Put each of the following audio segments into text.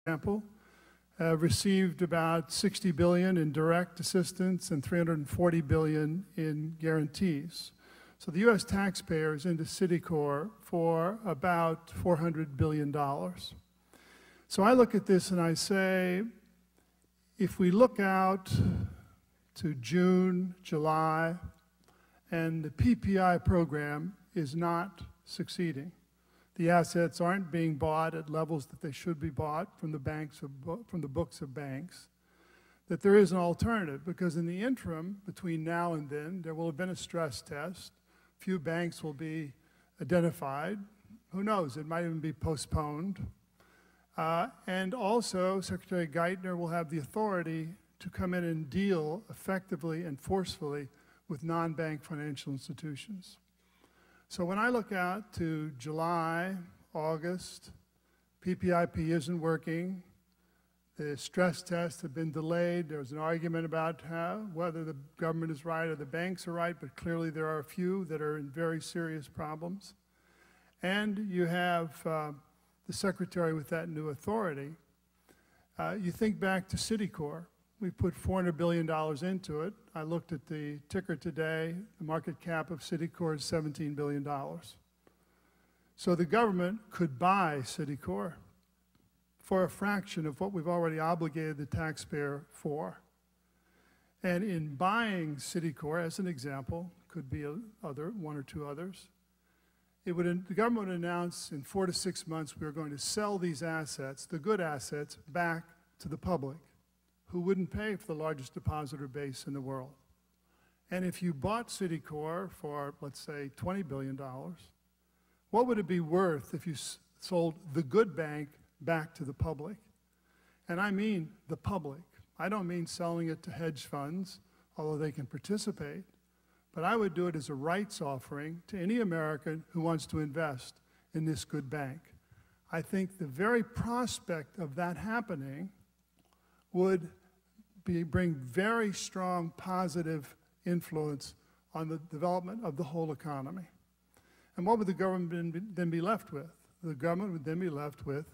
example, have received about 60 billion in direct assistance and 340 billion in guarantees. So the U.S. taxpayer is into Citicorp for about $400 billion. So I look at this and I say, if we look out to June, July, and the PPI program is not succeeding, the assets aren't being bought at levels that they should be bought from the books of banks, that there is an alternative, because in the interim, between now and then, there will have been a stress test. Few banks will be identified. Who knows, it might even be postponed. And also, Secretary Geithner will have the authority to come in and deal effectively and forcefully with non-bank financial institutions. So when I look out to July, August, PPIP isn't working. The stress tests have been delayed. There was an argument about whether the government is right or the banks are right, but clearly there are a few that are in very serious problems. And you have the secretary with that new authority. You think back to Citicorp. We put $400 billion into it. I looked at the ticker today. The market cap of Citicorp is $17 billion. So the government could buy Citicorp for a fraction of what we've already obligated the taxpayer for. And in buying Citicorp, as an example, could be one or two others, the government would announce in 4 to 6 months we are going to sell these assets, the good assets, back to the public, who wouldn't pay for the largest depositor base in the world. And if you bought Citicorp for, let's say, $20 billion, what would it be worth if you sold the good bank back to the public? And I mean the public. I don't mean selling it to hedge funds, although they can participate, but I would do it as a rights offering to any American who wants to invest in this good bank. I think the very prospect of that happening would bring very strong positive influence on the development of the whole economy. And what would the government then be left with? The government would then be left with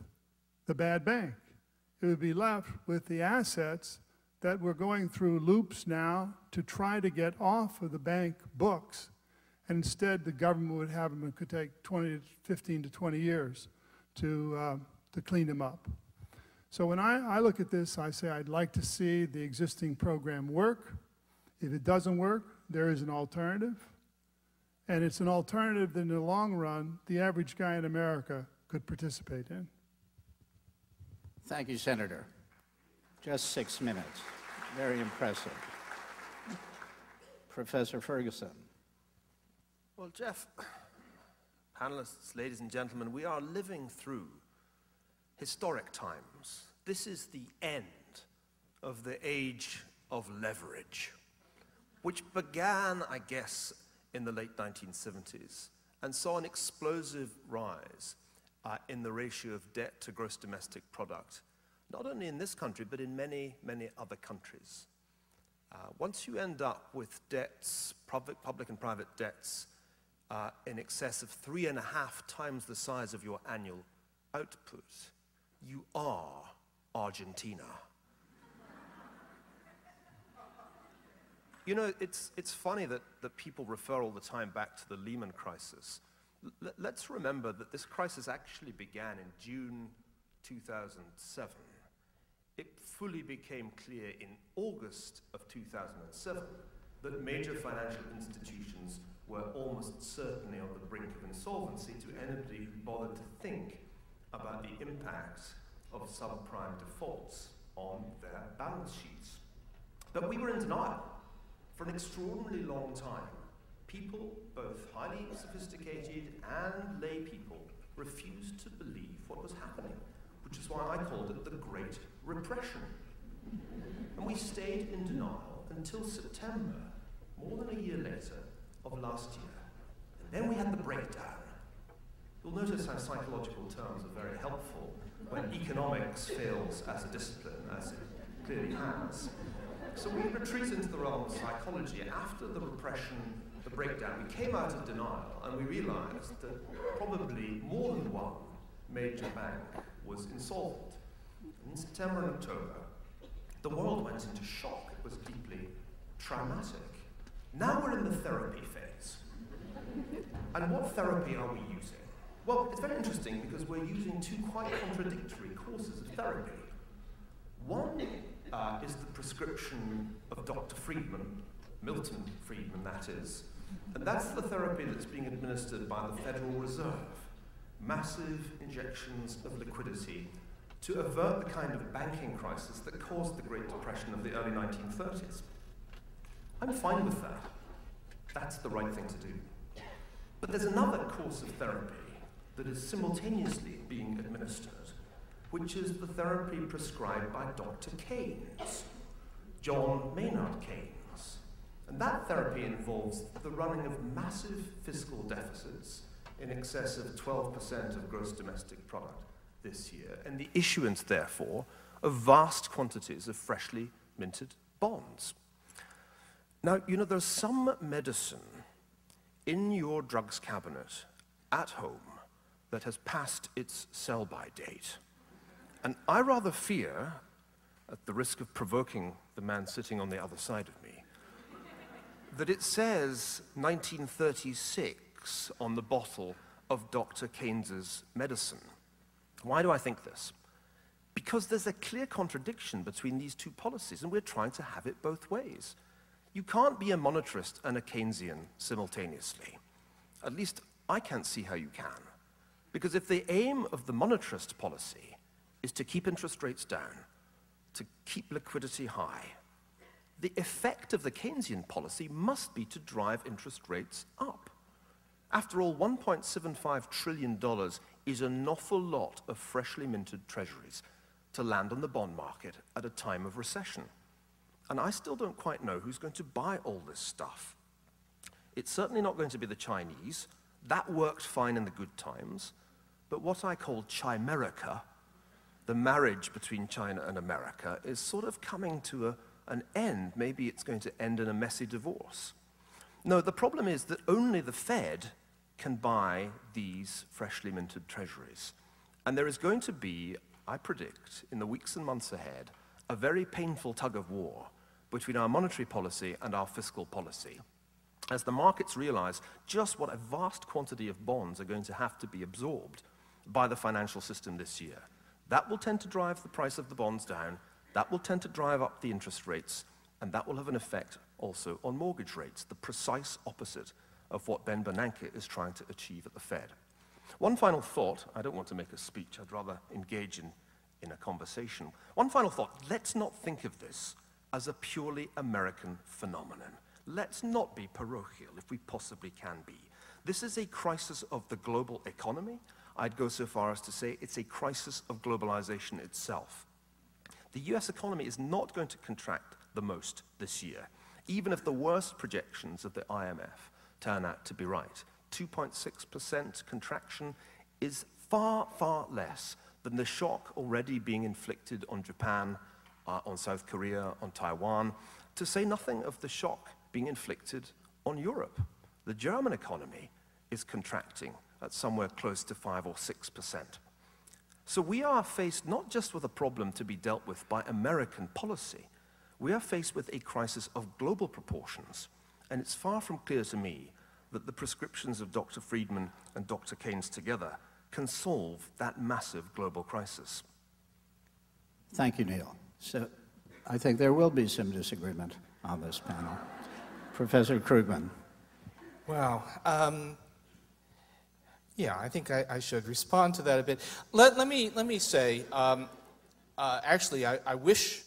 the bad bank. It would be left with the assets that we're going through loops now to try to get off of the bank books. And instead, the government would have them, it could take 15 to 20 years to clean them up. So when I look at this, I say I'd like to see the existing program work. If it doesn't work, there is an alternative. And it's an alternative that in the long run, the average guy in America could participate in. Thank you, Senator. Just 6 minutes. Very impressive. Professor Ferguson. Well, Jeff, panelists, ladies and gentlemen, we are living through historic times. This is the end of the age of leverage, which began, I guess, in the late 1970s and saw an explosive rise in the ratio of debt to gross domestic product, not only in this country, but in many, many other countries. Once you end up with debts, public and private debts, in excess of 3.5 times the size of your annual output, you are Argentina. You know, it's funny that people refer all the time back to the Lehman crisis. Let's remember that this crisis actually began in June 2007. It fully became clear in August of 2007 that major financial institutions were almost certainly on the brink of insolvency to anybody who bothered to think about the impact of subprime defaults on their balance sheets. But we were in denial for an extraordinarily long time. People, both highly sophisticated and lay people, refused to believe what was happening, which is why I called it the Great Repression. And we stayed in denial until September, more than a year later, of last year. And then we had the breakdown. You'll notice how psychological terms are very helpful when economics fails as a discipline, as it clearly has. So we retreat into the realm of psychology. After the repression, the breakdown, we came out of denial and we realized that probably more than one major bank was insolvent. September and October, the world went into shock. It was deeply traumatic. Now we're in the therapy phase. And what therapy are we using? Well, it's very interesting because we're using two quite contradictory courses of therapy. One is the prescription of Dr. Friedman, Milton Friedman, that is, and that's the therapy that's being administered by the Federal Reserve. Massive injections of liquidity to avert the kind of banking crisis that caused the Great Depression of the early 1930s. I'm fine with that. That's the right thing to do. But there's another course of therapy that is simultaneously being administered, which is the therapy prescribed by Dr. Keynes, John Maynard Keynes. And that therapy involves the running of massive fiscal deficits in excess of 12% of gross domestic product this year, and the issuance, therefore, of vast quantities of freshly minted bonds. Now, you know, there's some medicine in your drugs cabinet at home that has passed its sell-by date. And I rather fear, at the risk of provoking the man sitting on the other side of me, that it says 1936 on the bottle of Dr. Keynes's medicine. Why do I think this? Because there's a clear contradiction between these two policies, and we're trying to have it both ways. You can't be a monetarist and a Keynesian simultaneously. At least I can't see how you can. Because if the aim of the monetarist policy is to keep interest rates down, to keep liquidity high, the effect of the Keynesian policy must be to drive interest rates up. After all, $1.75 trillion is an awful lot of freshly minted treasuries to land on the bond market at a time of recession. And I still don't quite know who's going to buy all this stuff. It's certainly not going to be the Chinese. That worked fine in the good times. But what I call Chimerica, the marriage between China and America, is sort of coming to an end. Maybe it's going to end in a messy divorce. No, the problem is that only the Fed can buy these freshly minted treasuries. And there is going to be, I predict, in the weeks and months ahead, a very painful tug of war between our monetary policy and our fiscal policy, as the markets realize just what a vast quantity of bonds are going to have to be absorbed by the financial system this year. That will tend to drive the price of the bonds down, that will tend to drive up the interest rates, and that will have an effect also on mortgage rates, the precise opposite of what Ben Bernanke is trying to achieve at the Fed. One final thought, I don't want to make a speech, I'd rather engage in a conversation. One final thought, let's not think of this as a purely American phenomenon. Let's not be parochial if we possibly can be. This is a crisis of the global economy. I'd go so far as to say it's a crisis of globalization itself. The US economy is not going to contract the most this year, even if the worst projections of the IMF turn out to be right. 2.6% contraction is far, far less than the shock already being inflicted on Japan, on South Korea, on Taiwan, to say nothing of the shock being inflicted on Europe. The German economy is contracting at somewhere close to 5 or 6%. So we are faced not just with a problem to be dealt with by American policy, we are faced with a crisis of global proportions, and it's far from clear to me that the prescriptions of Dr. Friedman and Dr. Keynes together can solve that massive global crisis. Thank you, Niall. So I think there will be some disagreement on this panel. Professor Krugman. Wow. Yeah, I think I should respond to that a bit. Let me say, actually, I wish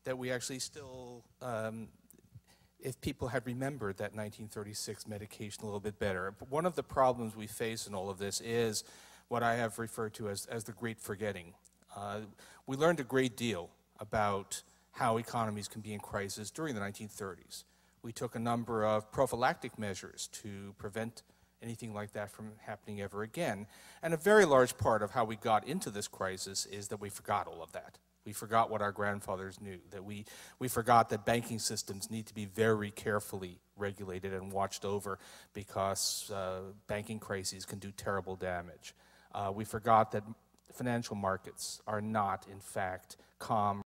that we actually still, if people had remembered that 1936 medication a little bit better. But one of the problems we face in all of this is what I have referred to as the great forgetting. We learned a great deal about how economies can be in crisis during the 1930s. We took a number of prophylactic measures to prevent anything like that from happening ever again. And a very large part of how we got into this crisis is that we forgot all of that. We forgot what our grandfathers knew, that we forgot that banking systems need to be very carefully regulated and watched over because banking crises can do terrible damage. We forgot that financial markets are not, in fact, calm.